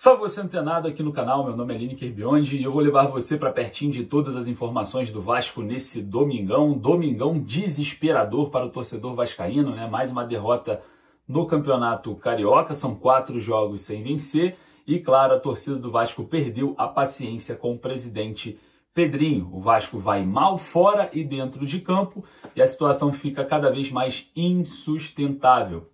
Salve você antenado aqui no canal, meu nome é Lineker Biondi e eu vou levar você para pertinho de todas as informações do Vasco nesse domingão desesperador para o torcedor vascaíno, né? Mais uma derrota no Campeonato Carioca, são 4 jogos sem vencer e, claro, a torcida do Vasco perdeu a paciência com o presidente Pedrinho. O Vasco vai mal fora e dentro de campo e a situação fica cada vez mais insustentável.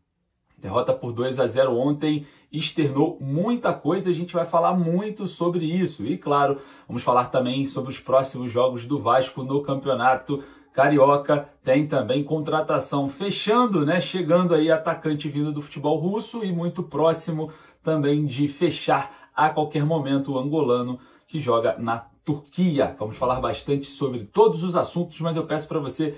Derrota por 2-0 ontem externou muita coisa, a gente vai falar muito sobre isso. E claro, vamos falar também sobre os próximos jogos do Vasco no Campeonato Carioca. Tem também contratação fechando, né? Chegando aí atacante vindo do futebol russo e muito próximo também de fechar a qualquer momento o angolano que joga na Turquia. Vamos falar bastante sobre todos os assuntos, mas eu peço para você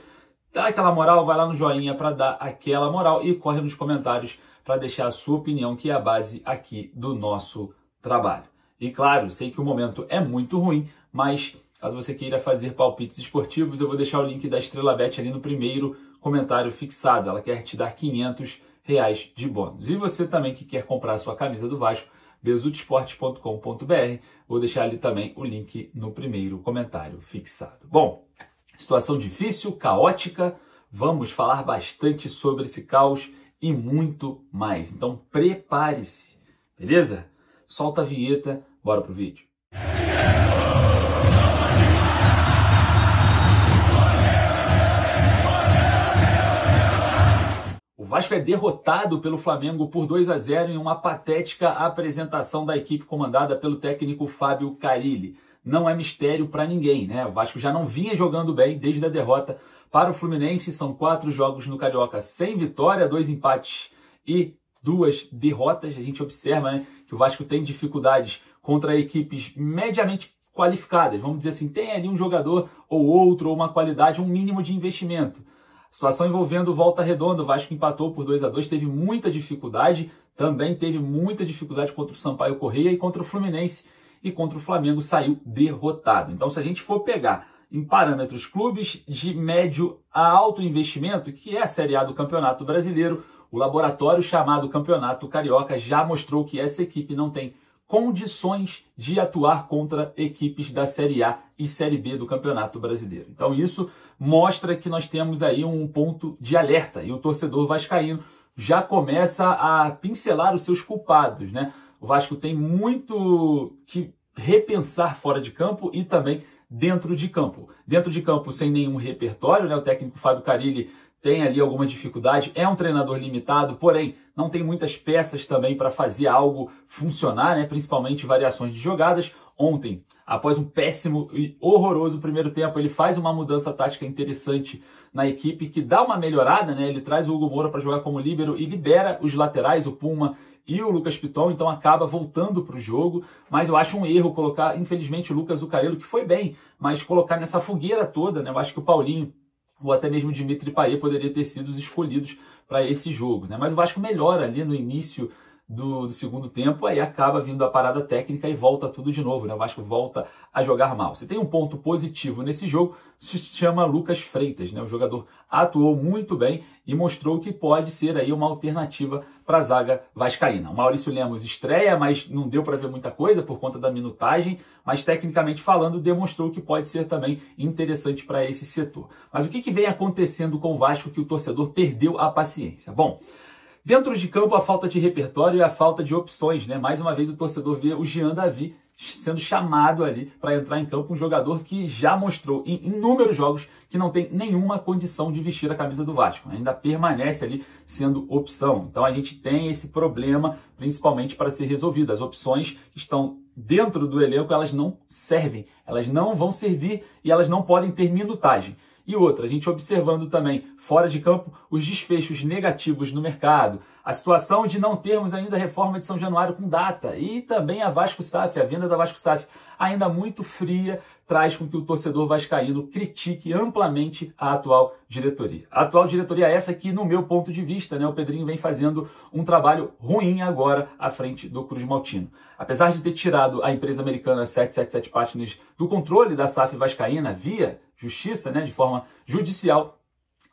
dá aquela moral, vai lá no joinha para dar aquela moral e corre nos comentários para deixar a sua opinião, que é a base aqui do nosso trabalho. E claro, sei que o momento é muito ruim, mas caso você queira fazer palpites esportivos, eu vou deixar o link da Estrela Bet ali no primeiro comentário fixado. Ela quer te dar R$500 de bônus. E você também que quer comprar a sua camisa do Vasco, besudesporte.com.br, vou deixar ali também o link no primeiro comentário fixado. Bom, situação difícil, caótica, vamos falar bastante sobre esse caos e muito mais. Então prepare-se, beleza? Solta a vinheta, bora pro vídeo. O Vasco é derrotado pelo Flamengo por 2-0 em uma patética apresentação da equipe comandada pelo técnico Fábio Carille. Não é mistério para ninguém, né? O Vasco já não vinha jogando bem desde a derrota para o Fluminense. São 4 jogos no Carioca sem vitória, 2 empates e 2 derrotas. A gente observa, né, que o Vasco tem dificuldades contra equipes mediamente qualificadas. Vamos dizer assim, tem ali um jogador ou outro, ou uma qualidade, um mínimo de investimento. Situação envolvendo Volta Redonda, o Vasco empatou por 2-2, teve muita dificuldade. Também teve muita dificuldade contra o Sampaio Corrêa e contra o Fluminense. E contra o Flamengo saiu derrotado. Então, se a gente for pegar em parâmetros clubes de médio a alto investimento, que é a Série A do Campeonato Brasileiro, o laboratório chamado Campeonato Carioca já mostrou que essa equipe não tem condições de atuar contra equipes da Série A e Série B do Campeonato Brasileiro. Então, isso mostra que nós temos aí um ponto de alerta e o torcedor vascaíno já começa a pincelar os seus culpados, né? O Vasco tem muito que repensar fora de campo e também dentro de campo. Dentro de campo sem nenhum repertório, né? O técnico Fábio Carille tem ali alguma dificuldade, é um treinador limitado, porém não tem muitas peças também para fazer algo funcionar, né? Principalmente variações de jogadas. Ontem, após um péssimo e horroroso primeiro tempo, ele faz uma mudança tática interessante na equipe que dá uma melhorada, né? Ele traz o Hugo Moura para jogar como líbero e libera os laterais, o Puma e o Lucas Piton, então acaba voltando para o jogo, mas eu acho um erro colocar, infelizmente, o Lucas Zucarello, que foi bem, mas colocar nessa fogueira toda, né? Eu acho que o Paulinho ou até mesmo o Dimitri Payet poderia ter sido os escolhidos para esse jogo, né? Mas o Vasco melhora ali no início do segundo tempo, aí acaba vindo a parada técnica e volta tudo de novo, né? O Vasco volta a jogar mal. Se tem um ponto positivo nesse jogo, se chama Lucas Freitas, né? O jogador atuou muito bem e mostrou que pode ser aí uma alternativa para a zaga vascaína. O Maurício Lemos estreia, mas não deu para ver muita coisa por conta da minutagem, mas tecnicamente falando demonstrou que pode ser também interessante para esse setor. Mas o que vem acontecendo com o Vasco que o torcedor perdeu a paciência? Bom, dentro de campo, a falta de repertório e a falta de opções, né? Mais uma vez o torcedor vê o Jean Davi sendo chamado ali para entrar em campo, um jogador que já mostrou em inúmeros jogos que não tem nenhuma condição de vestir a camisa do Vasco. Ainda permanece ali sendo opção. Então a gente tem esse problema principalmente para ser resolvido. As opções que estão dentro do elenco, elas não servem, elas não vão servir e elas não podem ter minutagem. E outra, a gente observando também, fora de campo, os desfechos negativos no mercado, a situação de não termos ainda a reforma de São Januário com data e também a Vasco SAF, a venda da Vasco SAF, ainda muito fria, traz com que o torcedor vascaíno critique amplamente a atual diretoria. A atual diretoria é essa que, no meu ponto de vista, né, o Pedrinho vem fazendo um trabalho ruim agora à frente do Cruz Maltino. Apesar de ter tirado a empresa americana 777 Partners do controle da SAF vascaína via justiça, né, de forma judicial,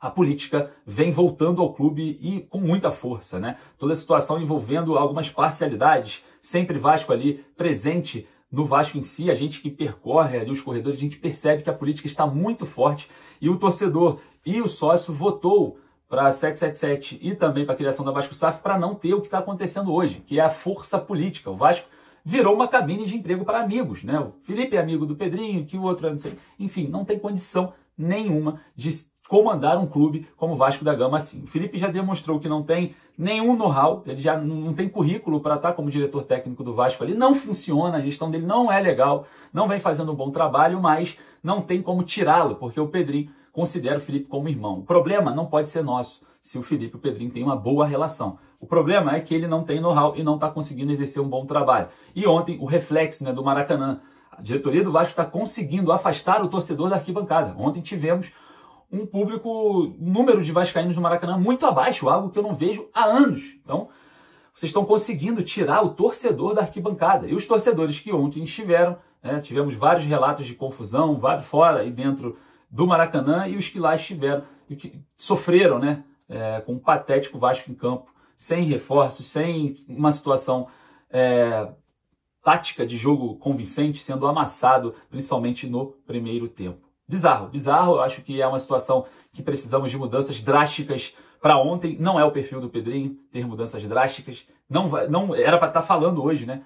a política vem voltando ao clube e com muita força, né? Toda a situação envolvendo algumas parcialidades sempre Vasco ali presente no Vasco em si, a gente que percorre ali os corredores, a gente percebe que a política está muito forte e o torcedor e o sócio votou para 777 e também para a criação da Vasco SAF para não ter o que está acontecendo hoje, que é a força política. O Vasco virou uma cabine de emprego para amigos, né? O Felipe é amigo do Pedrinho, que o outro é não sei. Enfim, não tem condição nenhuma de comandar um clube como o Vasco da Gama assim. O Felipe já demonstrou que não tem nenhum know-how, ele já não tem currículo para estar como diretor técnico do Vasco ali, não funciona, a gestão dele não é legal, não vem fazendo um bom trabalho, mas não tem como tirá-lo, porque o Pedrinho considera o Felipe como irmão. O problema não pode ser nosso, se o Felipe e o Pedrinho têm uma boa relação. O problema é que ele não tem know-how e não está conseguindo exercer um bom trabalho. E ontem, o reflexo, né, do Maracanã, a diretoria do Vasco está conseguindo afastar o torcedor da arquibancada. Ontem tivemos um número de vascaínos no Maracanã muito abaixo, algo que eu não vejo há anos. Então, vocês estão conseguindo tirar o torcedor da arquibancada. E os torcedores que ontem estiveram, né, tivemos vários relatos de confusão, vários fora e dentro do Maracanã, e os que lá estiveram, e que sofreram, né, com um patético Vasco em campo, sem reforços, sem uma situação tática de jogo convincente, sendo amassado, principalmente no primeiro tempo. Bizarro, bizarro, eu acho que é uma situação que precisamos de mudanças drásticas para ontem. Não é o perfil do Pedrinho ter mudanças drásticas, não era para estar falando hoje, né?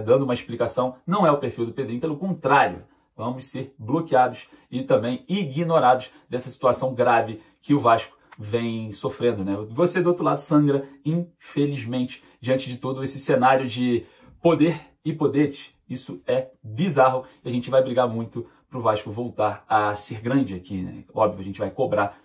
Dando uma explicação, não é o perfil do Pedrinho, pelo contrário, vamos ser bloqueados e também ignorados dessa situação grave que o Vasco vem sofrendo, né? Você do outro lado sangra, infelizmente, diante de todo esse cenário de poder e poderes. Isso é bizarro e a gente vai brigar muito para o Vasco voltar a ser grande aqui, né? Óbvio, a gente vai cobrar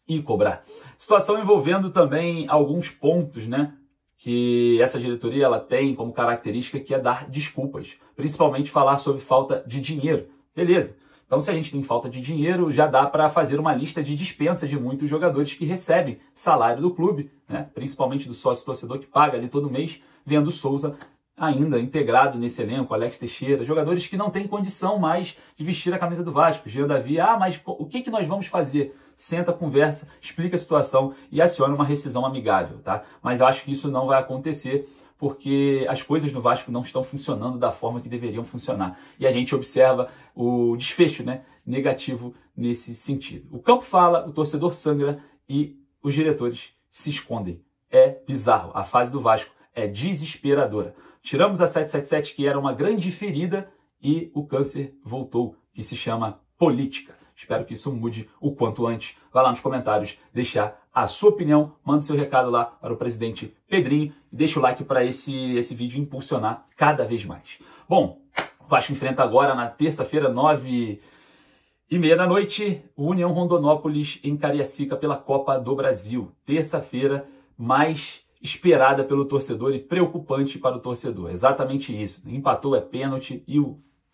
e cobrar. Situação envolvendo também alguns pontos, né? Que essa diretoria ela tem como característica, que é dar desculpas. Principalmente falar sobre falta de dinheiro. Beleza. Então, se a gente tem falta de dinheiro, já dá para fazer uma lista de dispensa de muitos jogadores que recebem salário do clube, né? Principalmente do sócio-torcedor que paga ali todo mês, vendo o Souza ainda integrado nesse elenco, Alex Teixeira, jogadores que não têm condição mais de vestir a camisa do Vasco. Jean Davi, mas o que nós vamos fazer? Senta, conversa, explica a situação e aciona uma rescisão amigável, tá? Mas eu acho que isso não vai acontecer porque as coisas no Vasco não estão funcionando da forma que deveriam funcionar. E a gente observa o desfecho, né, negativo nesse sentido. O campo fala, o torcedor sangra e os diretores se escondem. É bizarro. A fase do Vasco é desesperadora. Tiramos a 777, que era uma grande ferida, e o câncer voltou, que se chama política. Espero que isso mude o quanto antes. Vai lá nos comentários deixar a sua opinião, manda seu recado lá para o presidente Pedrinho e deixa o like para esse vídeo impulsionar cada vez mais. Bom, o Vasco enfrenta agora na terça-feira, 9h30 da noite, o União Rondonópolis em Cariacica pela Copa do Brasil. Terça-feira mais esperada pelo torcedor e preocupante para o torcedor. Exatamente isso. Empatou, é pênalti e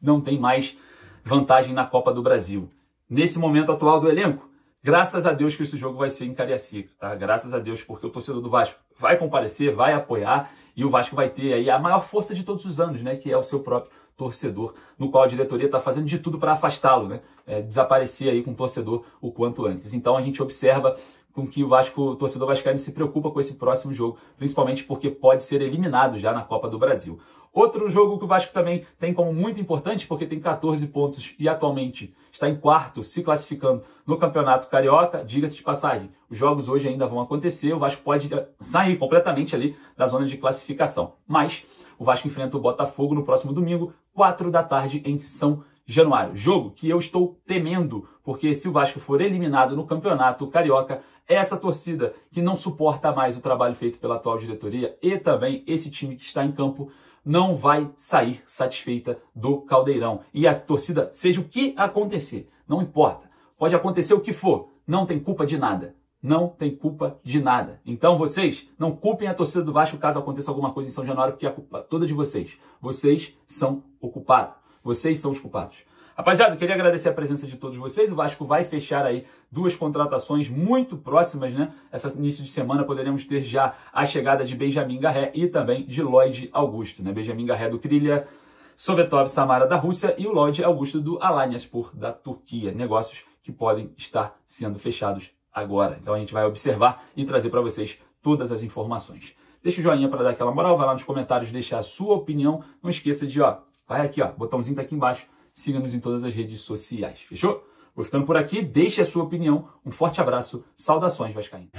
não tem mais vantagem na Copa do Brasil. Nesse momento atual do elenco, graças a Deus que esse jogo vai ser em Cariacica, tá? Graças a Deus, porque o torcedor do Vasco vai comparecer, vai apoiar e o Vasco vai ter aí a maior força de todos os anos, né? Que é o seu próprio torcedor, no qual a diretoria está fazendo de tudo para afastá-lo, né? Desaparecer aí com o torcedor o quanto antes. Então a gente observa com que o torcedor vascaíno se preocupa com esse próximo jogo, principalmente porque pode ser eliminado já na Copa do Brasil. Outro jogo que o Vasco também tem como muito importante, porque tem 14 pontos e atualmente está em quarto, se classificando no Campeonato Carioca, diga-se de passagem, os jogos hoje ainda vão acontecer, o Vasco pode sair completamente ali da zona de classificação. Mas o Vasco enfrenta o Botafogo no próximo domingo, 4 da tarde em São Januário. Jogo que eu estou temendo, porque se o Vasco for eliminado no Campeonato Carioca, essa torcida que não suporta mais o trabalho feito pela atual diretoria e também esse time que está em campo não vai sair satisfeita do Caldeirão. E a torcida, seja o que acontecer, não importa. Pode acontecer o que for, não tem culpa de nada. Não tem culpa de nada. Então vocês não culpem a torcida do Vasco caso aconteça alguma coisa em São Januário, porque a culpa é toda de vocês. Vocês são o culpado. Vocês são os culpados. Rapaziada, eu queria agradecer a presença de todos vocês. O Vasco vai fechar aí 2 contratações muito próximas, né? Esse início de semana poderemos ter já a chegada de Benjamin Garré e também de Lloyd Augusto, né? Benjamin Garré do Krylia Sovetov Samara da Rússia e o Lloyd Augusto do Alanyaspor da Turquia. Negócios que podem estar sendo fechados agora. Então a gente vai observar e trazer para vocês todas as informações. Deixa o joinha para dar aquela moral, vai lá nos comentários deixar a sua opinião. Não esqueça de, vai aqui, botãozinho tá aqui embaixo. Siga-nos em todas as redes sociais, fechou? Vou ficando por aqui, deixe a sua opinião. Um forte abraço, saudações vascaínas.